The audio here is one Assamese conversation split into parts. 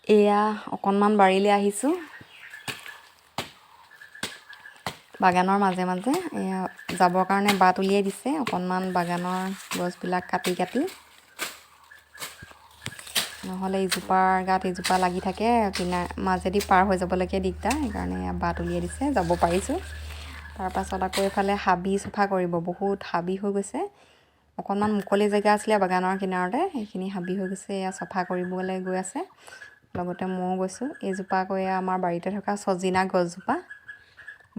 এয়া অকণমান বাৰীলৈ আহিছোঁ। বাগানৰ মাজে মাজে এয়া যাবৰ কাৰণে বাট উলিয়াই দিছে অকণমান বাগানৰ গছবিলাক কাটি কাটি, নহ'লে ইজোপাৰ গাত ইজোপা লাগি থাকে, মাজেদি পাৰ হৈ যাবলৈকে দিগদাৰ, সেইকাৰণে এয়া বাট উলিয়াই দিছে, যাব পাৰিছোঁ। তাৰপাছত আকৌ এইফালে হাবি চফা কৰিব, বহুত হাবি হৈ গৈছে। অকণমান মুকলি জেগা আছিলে বাগানৰ কিনাৰতে, সেইখিনি হাবি হৈ গৈছে, এয়া চফা কৰিবলৈ গৈ আছে। লগতে ময়ো গৈছোঁ। এইজোপা আকৌ এয়া আমাৰ বাৰীতে থকা ছজিনা গছজোপা,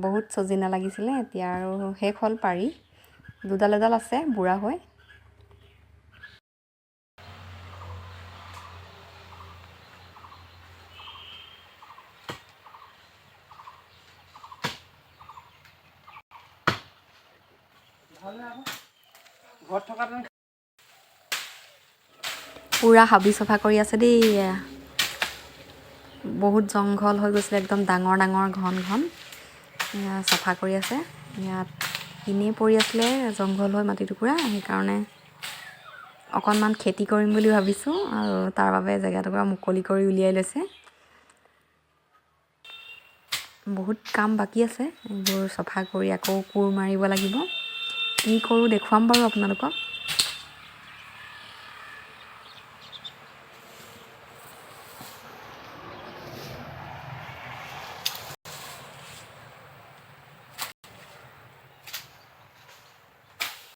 বহুত ছজিনা লাগিছিলে, এতিয়া আৰু শেষ হ'ল পাৰি, দুডাল এডাল আছে বুঢ়া হৈ। পূৰা হাবি চফা কৰি আছে দেই। বহুত জংঘল হৈ গৈছিলে, একদম ডাঙৰ ডাঙৰ ঘন ঘন, চাফা কৰি আছে। ইয়াত এনেই পৰি আছিলে জংঘল হৈ মাটি টুকুৰা, সেইকাৰণে অকণমান খেতি কৰিম বুলি ভাবিছোঁ, আৰু তাৰ বাবে জেগাটুকুৰা মুকলি কৰি উলিয়াই লৈছে। বহুত কাম বাকী আছে, এইবোৰ চফা কৰি আকৌ কোৰ মাৰিব লাগিব। কি কৰোঁ দেখুৱাম বাৰু আপোনালোকক।